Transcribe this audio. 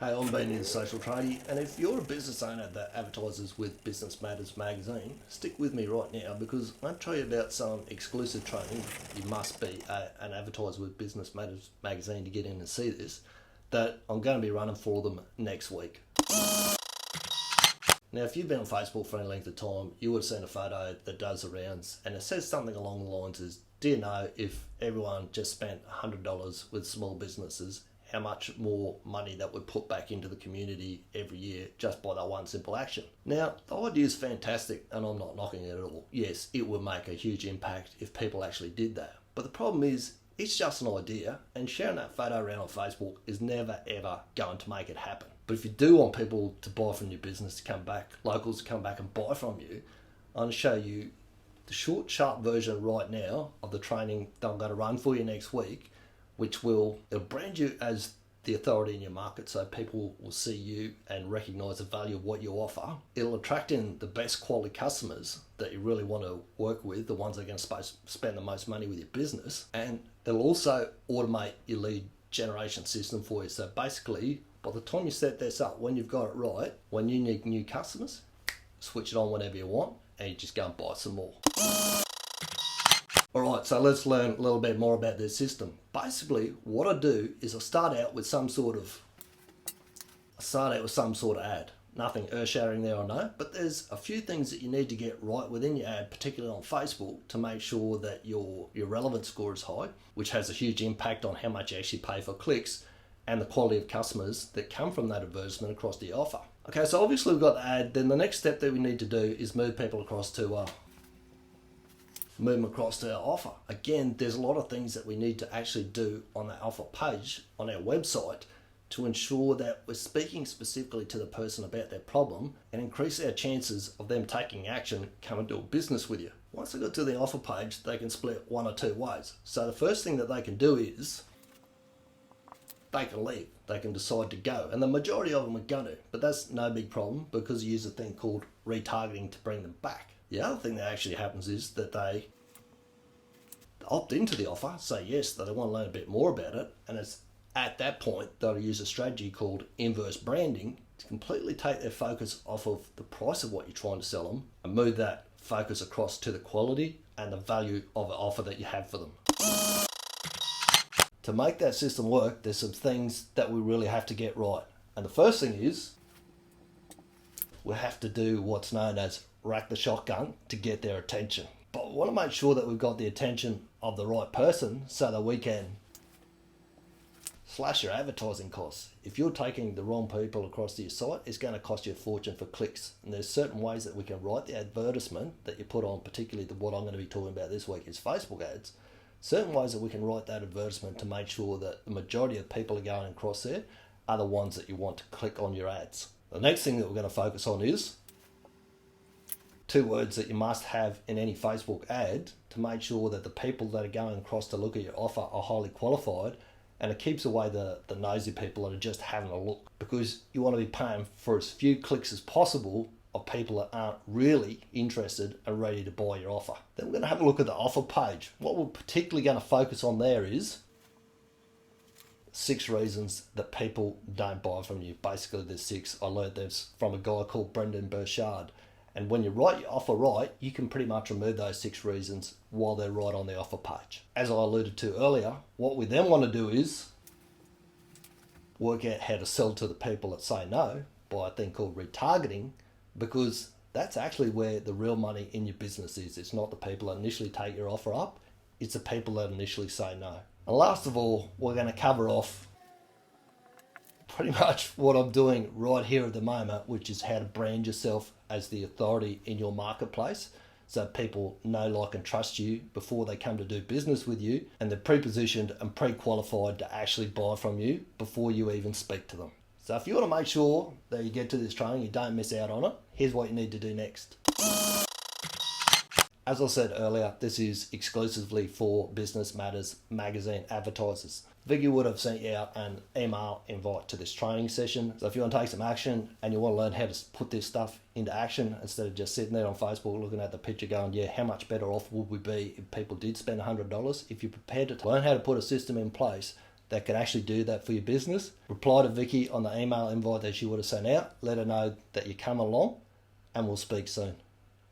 Hey, I'm Benny the Social Tradie, and if you're a business owner that advertises with Business Matters magazine, stick with me right now because I'll tell you about some exclusive training. You must be an advertiser with Business Matters magazine to get in and see this, that I'm going to be running for them next week. Now, if you've been on Facebook for any length of time, you would have seen a photo that does the rounds, and it says something along the lines as, do you know if everyone just spent $100 with small businesses, how much more money that would put back into the community every year just by that one simple action? Now, the idea is fantastic, and I'm not knocking it at all. Yes, it would make a huge impact if people actually did that. But the problem is, it's just an idea, and sharing that photo around on Facebook is never ever going to make it happen. But if you do want people to buy from your business, to come back, locals to come back and buy from you, I'm going to show you the short, sharp version right now of the training that I'm going to run for you next week, which it'll brand you as the authority in your market, so people will see you and recognise the value of what you offer. It'll attract in the best quality customers that you really want to work with, the ones that are going to spend the most money with your business, and it'll also automate your lead generation system for you. So basically, by the time you set this up, when you've got it right, when you need new customers, switch it on whenever you want, and you just go and buy some more. Alright, so let's learn a little bit more about this system. Basically, what I do is I start out with some sort of ad. Nothing earth-shattering there, I know, but there's a few things that you need to get right within your ad, particularly on Facebook, to make sure that your relevance score is high, which has a huge impact on how much you actually pay for clicks and the quality of customers that come from that advertisement across the offer. Okay, so obviously we've got the ad. Then the next step that we need to do is move people across to our offer. Again, there's a lot of things that we need to actually do on that offer page on our website to ensure that we're speaking specifically to the person about their problem and increase our chances of them taking action, come and do a business with you. Once they get to the offer page, they can split one or two ways. So the first thing that they can do is they can leave. They can decide to go, and the majority of them are going to, but that's no big problem because you use a thing called retargeting to bring them back. The other thing that actually happens is that they opt into the offer, say yes, that they want to learn a bit more about it, and it's at that point they'll use a strategy called inverse branding to completely take their focus off of the price of what you're trying to sell them and move that focus across to the quality and the value of the offer that you have for them. To make that system work, there's some things that we really have to get right. And the first thing is we have to do what's known as rack the shotgun to get their attention. But we want to make sure that we've got the attention of the right person so that we can slash your advertising costs. If you're taking the wrong people across to your site, it's going to cost you a fortune for clicks. And there's certain ways that we can write the advertisement that you put on, particularly what I'm going to be talking about this week is Facebook ads. Certain ways that we can write that advertisement to make sure that the majority of people are going across there are the ones that you want to click on your ads. The next thing that we're going to focus on is two words that you must have in any Facebook ad to make sure that the people that are going across to look at your offer are highly qualified, and it keeps away the nosy people that are just having a look, because you want to be paying for as few clicks as possible of people that aren't really interested and ready to buy your offer. Then we're going to have a look at the offer page. What we're particularly going to focus on there is 6 reasons that people don't buy from you. Basically, there's 6. I learned this from a guy called Brendan Burchard. And when you write your offer right, you can pretty much remove those 6 reasons while they're right on the offer page. As I alluded to earlier, what we then want to do is work out how to sell to the people that say no by a thing called retargeting, because that's actually where the real money in your business is. It's not the people that initially take your offer up, it's the people that initially say no. And last of all, we're going to cover off pretty much what I'm doing right here at the moment, which is how to brand yourself as the authority in your marketplace so people know, like, and trust you before they come to do business with you, and they're pre-positioned and pre-qualified to actually buy from you before you even speak to them. So if you want to make sure that you get to this training, you don't miss out on it, here's what you need to do next. As I said earlier, this is exclusively for Business Matters magazine advertisers. Vicky would have sent you out an email invite to this training session. So if you want to take some action and you want to learn how to put this stuff into action instead of just sitting there on Facebook looking at the picture going, yeah, how much better off would we be if people did spend $100? If you're prepared to learn how to put a system in place that can actually do that for your business, reply to Vicky on the email invite that she would have sent out. Let her know that you come along, and we'll speak soon.